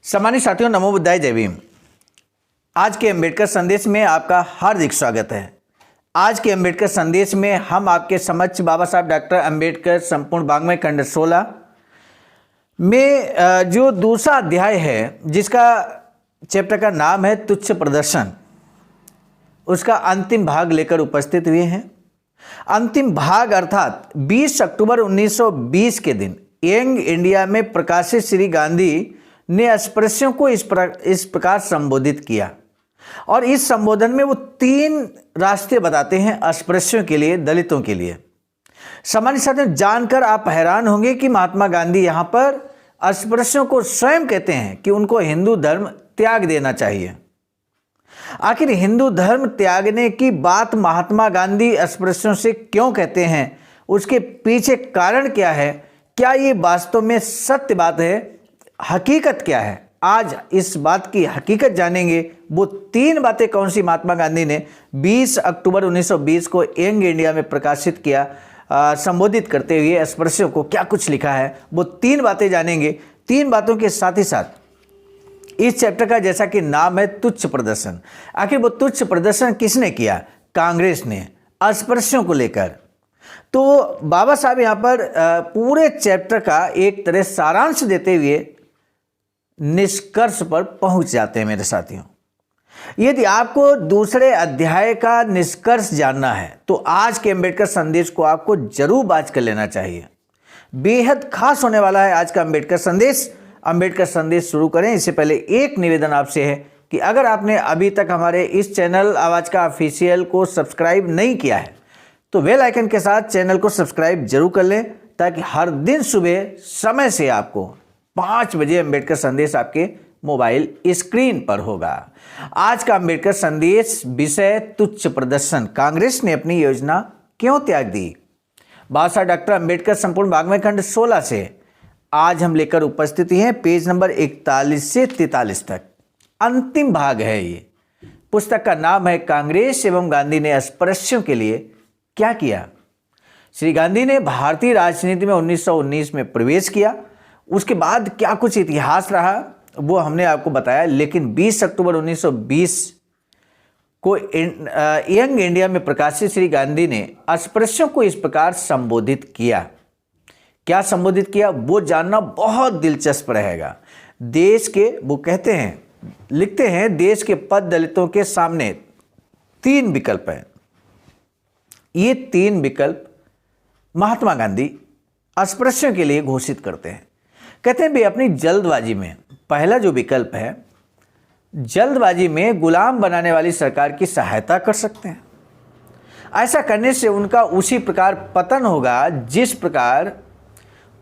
सम्मानित साथियों, नमो बुद्धाय, जय भीम। आज के अंबेडकर संदेश में आपका हार्दिक स्वागत है। आज के अंबेडकर संदेश में हम आपके समक्ष बाबा साहब डॉक्टर अंबेडकर संपूर्ण वाङ्मय खंड 16 में जो दूसरा अध्याय है, जिसका चैप्टर का नाम है तुच्छ प्रदर्शन, उसका अंतिम भाग लेकर उपस्थित हुए हैं। अंतिम भाग अर्थात 20 अक्टूबर 1920 के दिन यंग इंडिया में प्रकाशित श्री गांधी ने अस्पृश्यों को इस प्रकार संबोधित किया और इस संबोधन में वो 3 रास्ते बताते हैं अस्पृश्यों के लिए, दलितों के लिए। सामान्य साथियों, जानकर आप हैरान होंगे कि महात्मा गांधी यहाँ पर अस्पृश्यों को स्वयं कहते हैं कि उनको हिंदू धर्म त्याग देना चाहिए। आखिर हिंदू धर्म त्यागने की बात महात्मा गांधी अस्पृश्यों से क्यों कहते हैं, उसके पीछे कारण क्या है, क्या ये वास्तव में सत्य बात है, हकीकत क्या है? आज इस बात की हकीकत जानेंगे। वो 3 बातें कौन सी महात्मा गांधी ने 20 अक्टूबर 1920 को यंग इंडिया में प्रकाशित किया, संबोधित करते हुए अस्पृश्यों को क्या कुछ लिखा है, वो 3 बातें जानेंगे। 3 बातों के साथ ही साथ इस चैप्टर का जैसा कि नाम है तुच्छ प्रदर्शन, आखिर वो तुच्छ प्रदर्शन किसने किया? कांग्रेस ने, अस्पृश्यों को लेकर। तो बाबा साहब यहाँ पर पूरे चैप्टर का एक तरह सारांश देते हुए निष्कर्ष पर पहुंच जाते हैं। मेरे साथियों, यदि आपको दूसरे अध्याय का निष्कर्ष जानना है तो आज के अंबेडकर संदेश को आपको जरूर बाज कर लेना चाहिए। बेहद खास होने वाला है आज का अंबेडकर संदेश। अंबेडकर संदेश शुरू करें इससे पहले एक निवेदन आपसे है कि अगर आपने अभी तक हमारे इस चैनल आवाज का ऑफिशियल को सब्सक्राइब नहीं किया है तो बेल आइकन के साथ चैनल को सब्सक्राइब जरूर कर लें, ताकि हर दिन सुबह समय से आपको 5 बजे अंबेडकर संदेश आपके मोबाइल स्क्रीन पर होगा। आज का अंबेडकर संदेश विषय तुच्छ प्रदर्शन, कांग्रेस ने अपनी योजना क्यों त्याग दी। बाबा साहब डॉक्टर अंबेडकर संपूर्ण वाङ्मय खंड 16 से आज हम लेकर उपस्थित हैं पेज नंबर 41 से 43 तक। अंतिम भाग है ये। पुस्तक का नाम है कांग्रेस एवं गांधी ने अस्पृश्यों के लिए क्या किया। श्री गांधी ने भारतीय राजनीति में 1919 में प्रवेश किया। उसके बाद क्या कुछ इतिहास रहा वो हमने आपको बताया, लेकिन 20 अक्टूबर 1920 को यंग इंडिया में प्रकाशित श्री गांधी ने अस्पृश्यों को इस प्रकार संबोधित किया। क्या संबोधित किया वो जानना बहुत दिलचस्प रहेगा। देश के, वो कहते हैं, लिखते हैं, देश के पद दलितों के सामने 3 विकल्प हैं। ये 3 विकल्प महात्मा गांधी अस्पृश्यों के लिए घोषित करते हैं। कहते हैं वे अपनी जल्दबाजी में, पहला जो विकल्प है, जल्दबाजी में गुलाम बनाने वाली सरकार की सहायता कर सकते हैं। ऐसा करने से उनका उसी प्रकार पतन होगा जिस प्रकार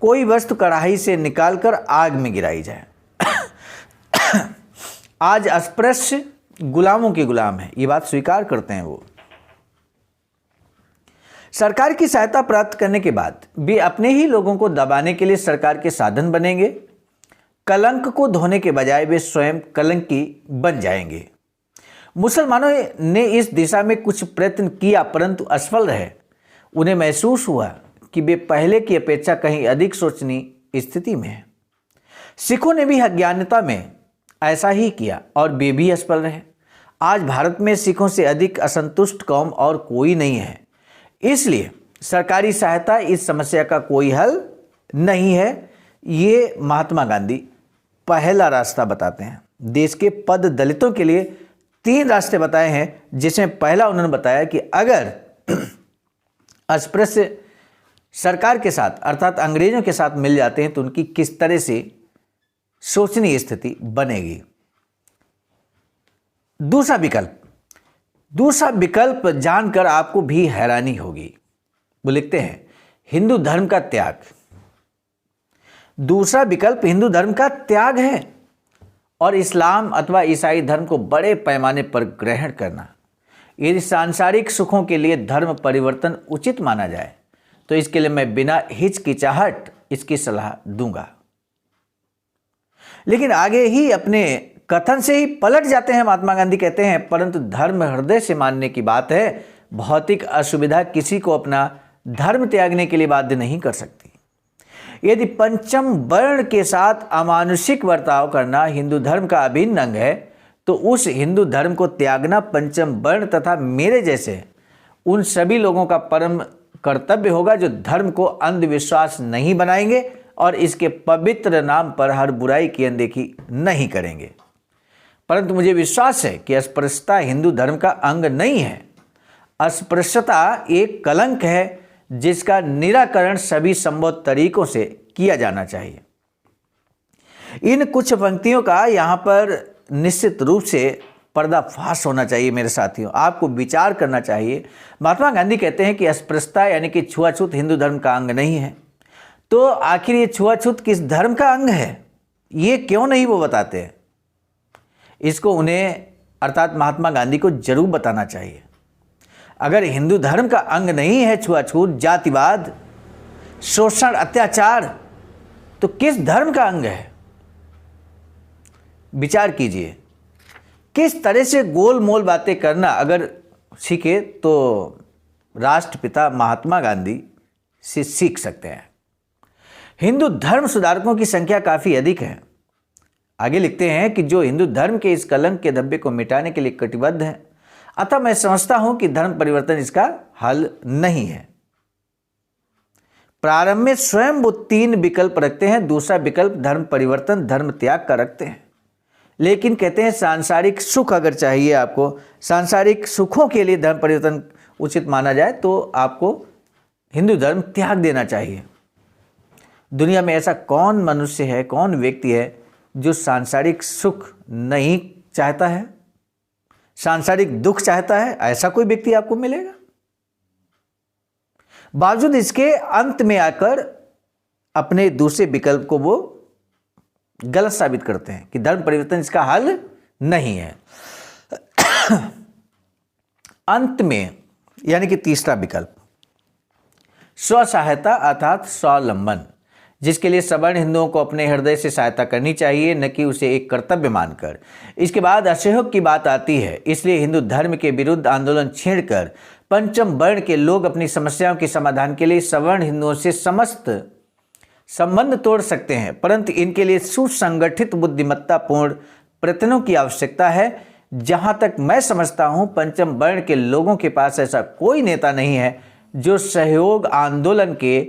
कोई वस्तु कढ़ाई से निकालकर आग में गिराई जाए। आज अस्पृश्य गुलामों के गुलाम है, ये बात स्वीकार करते हैं वो। सरकार की सहायता प्राप्त करने के बाद वे अपने ही लोगों को दबाने के लिए सरकार के साधन बनेंगे। कलंक को धोने के बजाय वे स्वयं कलंकी बन जाएंगे। मुसलमानों ने इस दिशा में कुछ प्रयत्न किया परंतु असफल रहे। उन्हें महसूस हुआ कि वे पहले की अपेक्षा कहीं अधिक शोचनीय स्थिति में हैं। सिखों ने भी अज्ञानता में ऐसा ही किया और वे भी असफल रहे। आज भारत में सिखों से अधिक असंतुष्ट कौम और कोई नहीं है, इसलिए सरकारी सहायता इस समस्या का कोई हल नहीं है। ये महात्मा गांधी पहला रास्ता बताते हैं। देश के पद दलितों के लिए 3 रास्ते बताए हैं, जिसमें पहला उन्होंने बताया कि अगर अस्पृश्य सरकार के साथ अर्थात अंग्रेजों के साथ मिल जाते हैं तो उनकी किस तरह से शोचनीय स्थिति बनेगी। दूसरा विकल्प जानकर आपको भी हैरानी होगी। वो लिखते हैं हिंदू धर्म का त्याग। दूसरा विकल्प हिंदू धर्म का त्याग है और इस्लाम अथवा ईसाई धर्म को बड़े पैमाने पर ग्रहण करना। यदि सांसारिक सुखों के लिए धर्म परिवर्तन उचित माना जाए तो इसके लिए मैं बिना हिचकिचाहट इसकी सलाह दूंगा। लेकिन आगे ही अपने कथन से ही पलट जाते हैं। महात्मा गांधी कहते हैं परंतु धर्म हृदय से मानने की बात है। भौतिक असुविधा किसी को अपना धर्म त्यागने के लिए बाध्य नहीं कर सकती। यदि पंचम वर्ण के साथ अमानुषिक बर्ताव करना हिंदू धर्म का अभिन्न अंग है तो उस हिंदू धर्म को त्यागना पंचम वर्ण तथा मेरे जैसे उन सभी लोगों का परम कर्तव्य होगा जो धर्म को अंधविश्वास नहीं बनाएंगे और इसके पवित्र नाम पर हर बुराई की अनदेखी नहीं करेंगे। परंतु मुझे विश्वास है कि अस्पृश्यता हिंदू धर्म का अंग नहीं है। अस्पृश्यता एक कलंक है जिसका निराकरण सभी संभव तरीकों से किया जाना चाहिए। इन कुछ पंक्तियों का यहाँ पर निश्चित रूप से पर्दाफाश होना चाहिए। मेरे साथियों, आपको विचार करना चाहिए। महात्मा गांधी कहते हैं कि अस्पृश्यता यानी कि छुआछूत हिंदू धर्म का अंग नहीं है। तो आखिर ये छुआछूत किस धर्म का अंग है, ये क्यों नहीं वो बताते हैं? इसको उन्हें अर्थात महात्मा गांधी को जरूर बताना चाहिए। अगर हिंदू धर्म का अंग नहीं है छुआछूत, जातिवाद, शोषण, अत्याचार, तो किस धर्म का अंग है? विचार कीजिए। किस तरह से गोलमोल बातें करना अगर सीखे तो राष्ट्रपिता महात्मा गांधी से सीख सकते हैं। हिंदू धर्म सुधारकों की संख्या काफी अधिक है। आगे लिखते हैं कि जो हिंदू धर्म के इस कलंक के धब्बे को मिटाने के लिए कटिबद्ध है, अतः मैं समझता हूं कि धर्म परिवर्तन इसका हल नहीं है। प्रारंभ में स्वयं वो 3 विकल्प रखते हैं। दूसरा विकल्प धर्म परिवर्तन, धर्म त्याग का रखते हैं। लेकिन कहते हैं सांसारिक सुख अगर चाहिए आपको, सांसारिक सुखों के लिए धर्म परिवर्तन उचित माना जाए तो आपको हिंदू धर्म त्याग देना चाहिए। दुनिया में ऐसा कौन मनुष्य है, कौन व्यक्ति है जो सांसारिक सुख नहीं चाहता है, सांसारिक दुख चाहता है? ऐसा कोई व्यक्ति आपको मिलेगा? बावजूद इसके अंत में आकर अपने दूसरे विकल्प को वो गलत साबित करते हैं कि धर्म परिवर्तन इसका हल नहीं है। अंत में यानी कि तीसरा विकल्प स्व सहायता अर्थात स्वावलंबन, जिसके लिए सवर्ण हिंदुओं को अपने हृदय से सहायता करनी चाहिए, न कि उसे एक कर्तव्य मानकर। इसके बाद असहयोग की बात आती है। इसलिए हिंदू धर्म के विरुद्ध आंदोलन छेड़कर पंचम वर्ण के लोग अपनी समस्याओं के समाधान के लिए सवर्ण हिंदुओं से समस्त संबंध तोड़ सकते हैं, परंतु इनके लिए सुसंगठित बुद्धिमत्तापूर्ण प्रयत्नों की आवश्यकता है। जहां तक मैं समझता हूं, पंचम वर्ण के लोगों के पास ऐसा कोई नेता नहीं है जो सहयोग आंदोलन के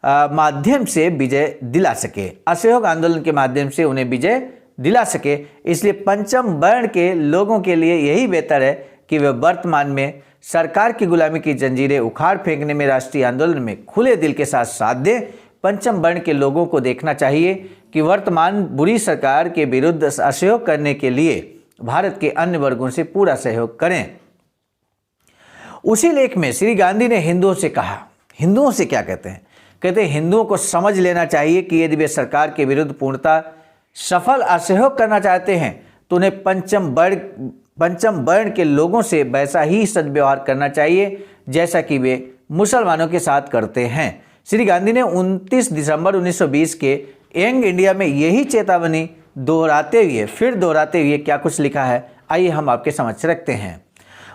माध्यम से विजय दिला सके, असहयोग आंदोलन के माध्यम से उन्हें विजय दिला सके। इसलिए पंचम वर्ण के लोगों के लिए यही बेहतर है कि वे वर्तमान में सरकार की गुलामी की जंजीरें उखाड़ फेंकने में राष्ट्रीय आंदोलन में खुले दिल के साथ साथ दें। पंचम वर्ण के लोगों को देखना चाहिए कि वर्तमान बुरी सरकार के विरुद्ध असहयोग करने के लिए भारत के अन्य वर्गों से पूरा सहयोग करें। उसी लेख में श्री गांधी ने हिंदुओं से कहा। हिंदुओं से क्या कहते हैं? कहते हैं हिंदुओं को समझ लेना चाहिए कि यदि वे सरकार के विरुद्ध पूर्णतः सफल असहयोग करना चाहते हैं तो उन्हें पंचम वर्ण के लोगों से वैसा ही सद्व्यवहार करना चाहिए जैसा कि वे मुसलमानों के साथ करते हैं। श्री गांधी ने 29 दिसंबर 1920 के यंग इंडिया में यही चेतावनी दोहराते हुए क्या कुछ लिखा है, आइए हम आपके समक्ष रखते हैं।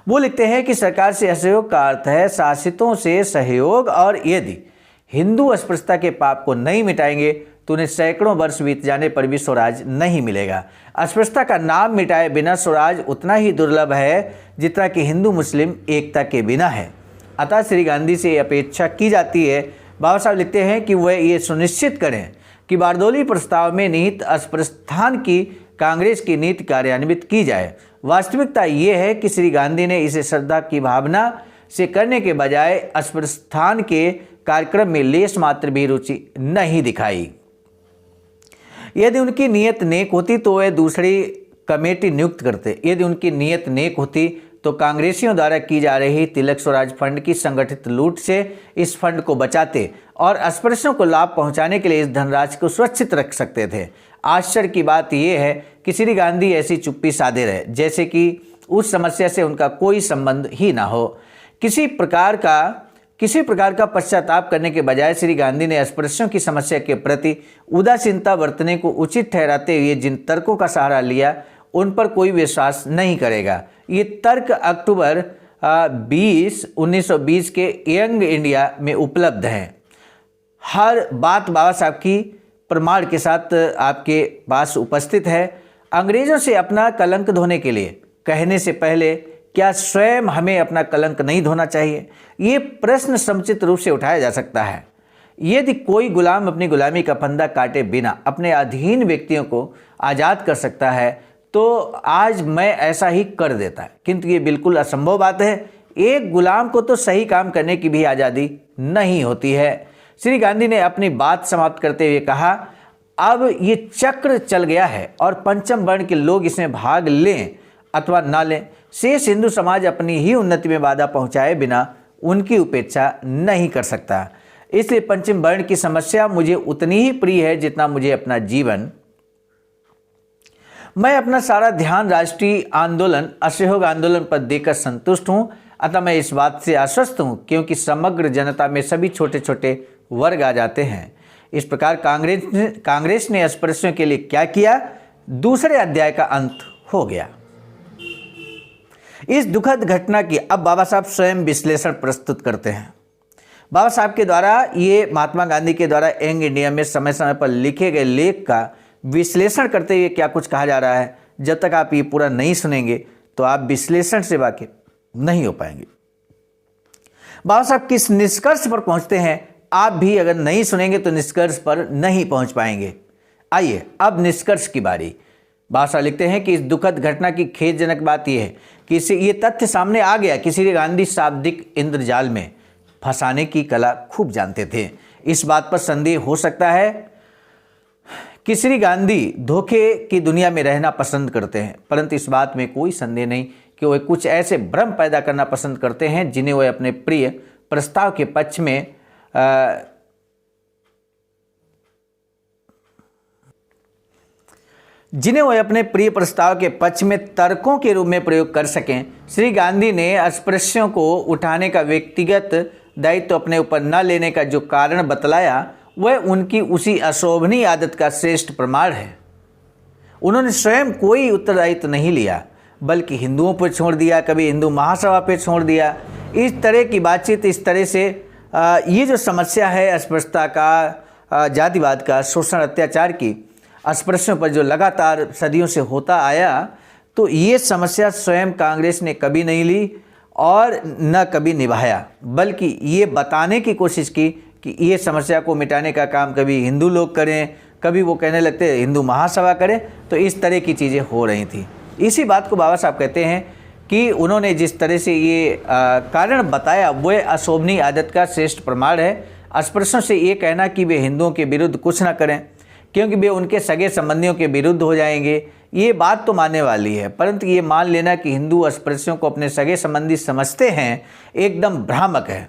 वो लिखते हैं कि सरकार से असहयोग का अर्थ है शासितों से सहयोग, और यदि हिंदू अस्पृश्यता के पाप को नहीं मिटाएंगे तो उन्हें सैकड़ों वर्ष बीत जाने पर भी स्वराज नहीं मिलेगा। अस्पृश्यता का नाम मिटाए बिना स्वराज उतना ही दुर्लभ है जितना कि हिंदू मुस्लिम एकता के बिना है। अतः श्री गांधी से अपेक्षा की जाती है, बाबा साहब लिखते हैं कि वह ये सुनिश्चित करें कि बारदौली प्रस्ताव में निहित अस्पृश्यस्थान की कांग्रेस की नीति कार्यान्वित की जाए। वास्तविकता ये है कि श्री गांधी ने इसे श्रद्धा की भावना से करने के बजाय अस्पृश्यस्थान के कार्यक्रम में लेश मात्र भी रुचि नहीं दिखाई। यदि उनकी नीयत नेक होती तो वे दूसरी कमेटी नियुक्त करते। यदि उनकी नीयत नेक होती तो कांग्रेसियों द्वारा की जा रही तिलक स्वराज फंड की संगठित लूट से इस फंड को बचाते और अस्पृश्यों को लाभ पहुंचाने के लिए इस धनराशि को सुरक्षित रख सकते थे। आश्चर्य की बात यह है कि श्री गांधी ऐसी चुप्पी साधे रहे जैसे कि उस समस्या से उनका कोई संबंध ही ना हो। किसी प्रकार का पश्चाताप करने के बजाय श्री गांधी ने अस्पृश्यों की समस्या के प्रति उदासीनता बरतने को उचित ठहराते हुए जिन तर्कों का सहारा लिया उन पर कोई विश्वास नहीं करेगा। ये तर्क अक्टूबर 20, 1920 के यंग इंडिया में उपलब्ध हैं। हर बात बाबा साहब की प्रमाण के साथ आपके पास उपस्थित है। अंग्रेजों से अपना कलंक धोने के लिए कहने से पहले क्या स्वयं हमें अपना कलंक नहीं धोना चाहिए? ये प्रश्न समुचित रूप से उठाया जा सकता है। यदि कोई गुलाम अपनी गुलामी का फंदा काटे बिना अपने अधीन व्यक्तियों को आज़ाद कर सकता है तो आज मैं ऐसा ही कर देता, किंतु ये बिल्कुल असंभव बात है। एक गुलाम को तो सही काम करने की भी आज़ादी नहीं होती है। श्री गांधी ने अपनी बात समाप्त करते हुए कहा, अब ये चक्र चल गया है और पंचम वर्ण के लोग इसमें भाग लें अथवा ना लें, शेष हिंदू समाज अपनी ही उन्नति में बाधा पहुंचाए बिना उनकी उपेक्षा नहीं कर सकता। इसलिए पंचम वर्ण की समस्या मुझे उतनी ही प्रिय है जितना मुझे अपना जीवन। मैं अपना सारा ध्यान राष्ट्रीय आंदोलन, असहयोग आंदोलन पर देकर संतुष्ट हूं, अतः मैं इस बात से आश्वस्त हूं क्योंकि समग्र जनता में सभी छोटे छोटे वर्ग आ जाते हैं। इस प्रकार कांग्रेस ने अस्पृश्यों के लिए क्या किया, दूसरे अध्याय का अंत हो गया। इस दुखद घटना की अब बाबा साहब स्वयं विश्लेषण प्रस्तुत करते हैं। बाबा साहब के द्वारा, ये महात्मा गांधी के द्वारा यंग इंडिया में समय समय पर लिखे गए लेख का विश्लेषण करते हुए क्या कुछ कहा जा रहा है। जब तक आप ये पूरा नहीं सुनेंगे तो आप विश्लेषण से वाकिफ नहीं हो पाएंगे। बाबा साहब किस निष्कर्ष पर पहुंचते हैं, आप भी अगर नहीं सुनेंगे तो निष्कर्ष पर नहीं पहुंच पाएंगे। आइए अब निष्कर्ष की बारी। बाबा साहब लिखते हैं कि इस दुखद घटना की खेदजनक बात यह है कि इससे ये तथ्य सामने आ गया कि श्री गांधी शाब्दिक इंद्रजाल में फंसाने की कला खूब जानते थे। इस बात पर संदेह हो सकता है कि श्री गांधी धोखे की दुनिया में रहना पसंद करते हैं, परंतु इस बात में कोई संदेह नहीं कि वे कुछ ऐसे भ्रम पैदा करना पसंद करते हैं जिन्हें वे अपने प्रिय प्रस्ताव के पक्ष में तर्कों के रूप में प्रयोग कर सकें। श्री गांधी ने अस्पृश्यों को उठाने का व्यक्तिगत दायित्व अपने ऊपर न लेने का जो कारण बतलाया वह उनकी उसी अशोभनीय आदत का श्रेष्ठ प्रमाण है। उन्होंने स्वयं कोई उत्तरदायित्व नहीं लिया बल्कि हिंदुओं पर छोड़ दिया, कभी हिंदू महासभा पर छोड़ दिया। इस तरह की बातचीत, इस तरह से ये जो समस्या है अस्पृश्यता का, जातिवाद का, शोषण अत्याचार की अस्पृश्यों पर जो लगातार सदियों से होता आया, तो ये समस्या स्वयं कांग्रेस ने कभी नहीं ली और न कभी निभाया, बल्कि ये बताने की कोशिश की कि ये समस्या को मिटाने का काम कभी हिंदू लोग करें, कभी वो कहने लगते हिंदू महासभा करें। तो इस तरह की चीज़ें हो रही थी। इसी बात को बाबा साहब कहते हैं कि उन्होंने जिस तरह से ये कारण बताया वह अशोभनीय आदत का श्रेष्ठ प्रमाण है। अस्पृश्यों से ये कहना कि वे हिंदुओं के विरुद्ध कुछ न करें क्योंकि वे उनके सगे संबंधियों के विरुद्ध हो जाएंगे, ये बात तो मानने वाली है, परंतु ये मान लेना कि हिंदू अस्पृश्यों को अपने सगे संबंधी समझते हैं एकदम भ्रामक है।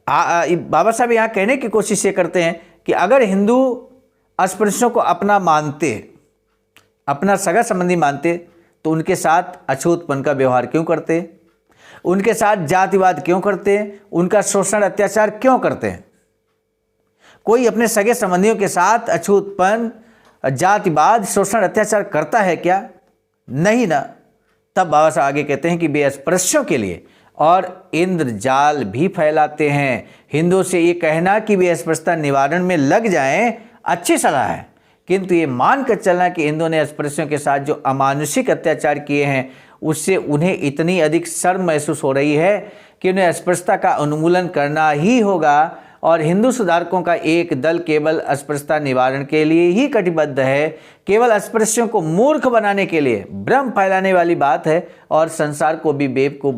बाबा साहब यहाँ कहने की कोशिश ये करते हैं कि अगर हिंदू अस्पृश्यों को अपना मानते, अपना सगा संबंधी मानते, तो उनके साथ अछूतपन का व्यवहार क्यों करते, उनके साथ जातिवाद क्यों करते, उनका शोषण अत्याचार क्यों करते हैं? कोई अपने सगे संबंधियों के साथ अछूतपन, जातिवाद, शोषण अत्याचार करता है क्या? नहीं ना। तब बाबा साहब आगे कहते हैं कि वे अस्पृश्यों के लिए और इंद्रजाल भी फैलाते हैं। हिंदुओं से ये कहना कि वे अस्पृश्यता निवारण में लग जाएं अच्छी सलाह है, किंतु ये मानकर चलना कि हिंदुओं ने अस्पृश्यों के साथ जो अमानुषिक अत्याचार किए हैं उससे उन्हें इतनी अधिक शर्म महसूस हो रही है कि उन्हें अस्पृश्यता का उन्मूलन करना ही होगा और हिंदू सुधारकों का एक दल केवल अस्पृश्यता निवारण के लिए ही कटिबद्ध है, केवल अस्पृश्यों को मूर्ख बनाने के लिए भ्रम फैलाने वाली बात है और संसार को भी बेवकूफ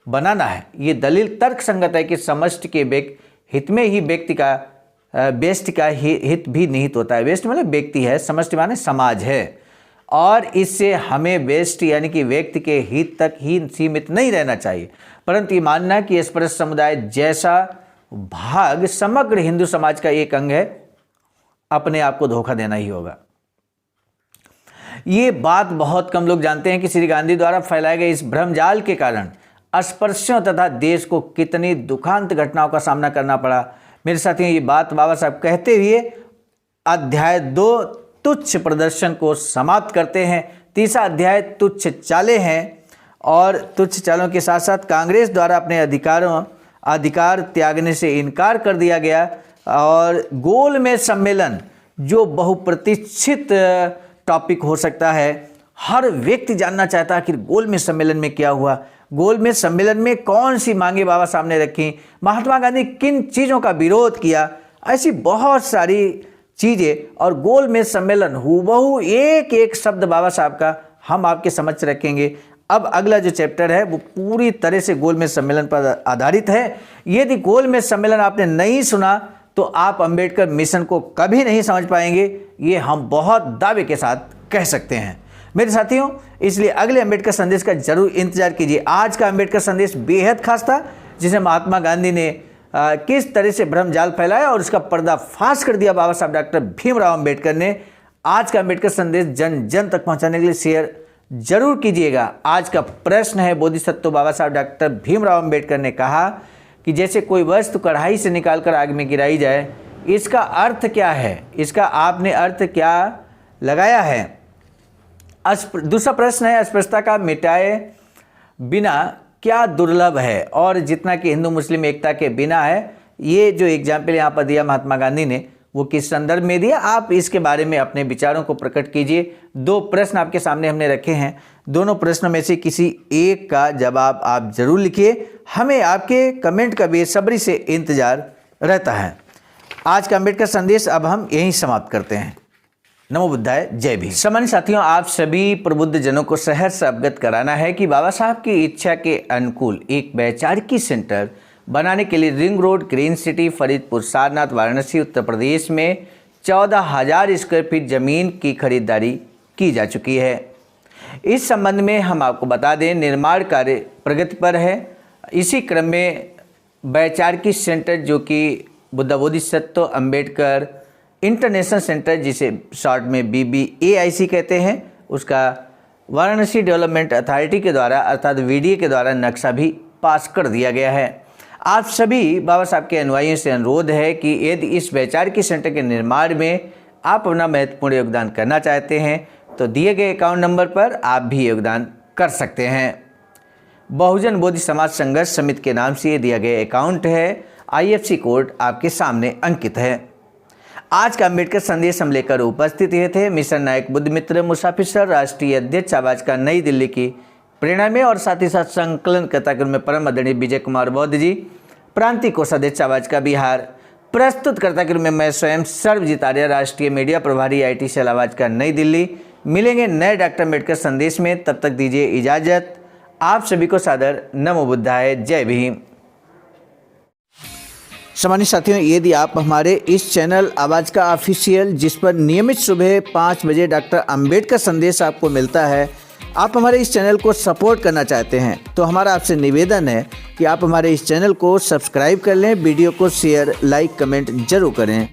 बनाना है। ये दलील तर्क संगत है कि समष्टि के हित में ही व्यक्ति का व्यष्टि का हित भी निहित होता है। व्यष्टि मतलब व्यक्ति है, समष्टि माने समाज है, और इससे हमें व्यष्टि यानी कि व्यक्ति के हित तक ही सीमित नहीं रहना चाहिए, परंतु ये मानना कि अस्पृश्य समुदाय जैसा भाग समग्र हिंदू समाज का एक अंग है, अपने आप को धोखा देना ही होगा। ये बात बहुत कम लोग जानते हैं कि श्री गांधी द्वारा फैलाए गए इस भ्रमजाल के कारण अस्पृश्यों तथा देश को कितनी दुखांत घटनाओं का सामना करना पड़ा। मेरे साथियों, ये बात बाबा साहब कहते हुए अध्याय 2 तुच्छ प्रदर्शन को समाप्त करते हैं। तीसरा अध्याय तुच्छ चालें हैं और तुच्छ चालों के साथ साथ कांग्रेस द्वारा अपने अधिकारों अधिकार त्यागने से इनकार कर दिया गया और गोलमेज सम्मेलन जो बहुप्रतीक्षित टॉपिक हो सकता है, हर व्यक्ति जानना चाहता है कि गोलमेज सम्मेलन में क्या हुआ, गोलमेज सम्मेलन में कौन सी मांगे बाबा साहब ने रखी, महात्मा गांधी किन चीज़ों का विरोध किया, ऐसी बहुत सारी चीज़ें। और गोलमेज सम्मेलन हूबहू एक एक शब्द बाबा साहब का हम आपके समक्ष रखेंगे। अब अगला जो चैप्टर है वो पूरी तरह से गोलमेज सम्मेलन पर आधारित है। यदि गोलमेज सम्मेलन आपने नहीं सुना तो आप अंबेडकर मिशन को कभी नहीं समझ पाएंगे, ये हम बहुत दावे के साथ कह सकते हैं मेरे साथियों। इसलिए अगले अंबेडकर संदेश का जरूर इंतजार कीजिए। आज का अंबेडकर संदेश बेहद खास था, जिसे महात्मा गांधी ने किस तरह से भ्रमजाल फैलाया और उसका पर्दाफाश कर दिया बाबा साहब डॉक्टर भीमराव अंबेडकर ने। आज का अंबेडकर संदेश जन जन तक पहुंचाने के लिए शेयर जरूर कीजिएगा। आज का प्रश्न है, बोधिसत्व बाबा साहब डॉक्टर भीमराव अंबेडकर ने कहा कि जैसे कोई वस्तु कढ़ाई से निकालकर आग में गिराई जाए, इसका अर्थ क्या है, इसका आपने अर्थ क्या लगाया है। दूसरा प्रश्न है, अस्पृश्यता का मिटाए बिना क्या दुर्लभ है, और जितना कि हिंदू मुस्लिम एकता के बिना है। ये जो एग्जाम्पल यहाँ पर दिया महात्मा गांधी ने, वो किस संदर्भ में दिया, आप इसके बारे में अपने विचारों को प्रकट कीजिए। 2 प्रश्न आपके सामने हमने रखे हैं, दोनों प्रश्नों में से किसी एक का जवाब आप जरूर लिखिए। हमें आपके कमेंट का बेसब्री से इंतजार रहता है। आज का अंबेडकर संदेश अब हम यहीं समाप्त करते हैं। नमो बुद्धाय, जय भीम। सामान्य साथियों, आप सभी प्रबुद्ध जनों को सहर्ष अवगत कराना है कि बाबा साहब की इच्छा के अनुकूल एक वैचारिकी सेंटर बनाने के लिए ring road, green city, Faridpur, Sarnath, Varanasi, Uttar Pradesh में 14,000 स्क्वायर फीट जमीन की खरीदारी की जा चुकी है। इस संबंध में हम आपको बता दें, निर्माण कार्य प्रगति पर है। इसी क्रम में वैचारिकी सेंटर, जो कि बुद्ध बोधिसत्व अंबेडकर इंटरनेशनल सेंटर, जिसे शॉर्ट में BBAIC कहते हैं, उसका वाराणसी डेवलपमेंट अथॉरिटी के द्वारा अर्थात VDA के द्वारा नक्शा भी पास कर दिया गया है। आप सभी बाबा साहब के अनुयायियों से अनुरोध है कि यदि इस वैचारिकी सेंटर के निर्माण में आप अपना महत्वपूर्ण योगदान करना चाहते हैं तो दिए गए अकाउंट नंबर पर आप भी योगदान कर सकते हैं। बहुजन बोधि समाज संघर्ष समिति के नाम से ये दिया गया अकाउंट है। IFSC कोड आपके सामने अंकित है। आज का अंबेडकर संदेश हम लेकर उपस्थित हुए थे मिशन नायक बुद्ध मित्र मुसाफिर सर, राष्ट्रीय अध्यक्ष आवाज का नई दिल्ली की प्रेरणा में, और साथ ही साथ संकलन कर्ता में परम आदरणीय विजय कुमार बौद्ध जी, प्रांतीय कोषाध्यक्ष आवाज का बिहार, प्रस्तुत कर्ता में मैं स्वयं सर्वजीत आर्य, राष्ट्रीय मीडिया प्रभारी IT सेल आवाज का नई दिल्ली। मिलेंगे नए डॉक्टर अंबेडकर संदेश में, तब तक दीजिए इजाजत। आप सभी को सादर नमो बुद्धाय, जय भीम। सामान्य साथियों, यदि आप हमारे इस चैनल आवाज़ का ऑफिशियल, जिस पर नियमित सुबह 5 बजे डॉक्टर अंबेडकर संदेश आपको मिलता है, आप हमारे इस चैनल को सपोर्ट करना चाहते हैं तो हमारा आपसे निवेदन है कि आप हमारे इस चैनल को सब्सक्राइब कर लें, वीडियो को शेयर, लाइक, कमेंट जरूर करें।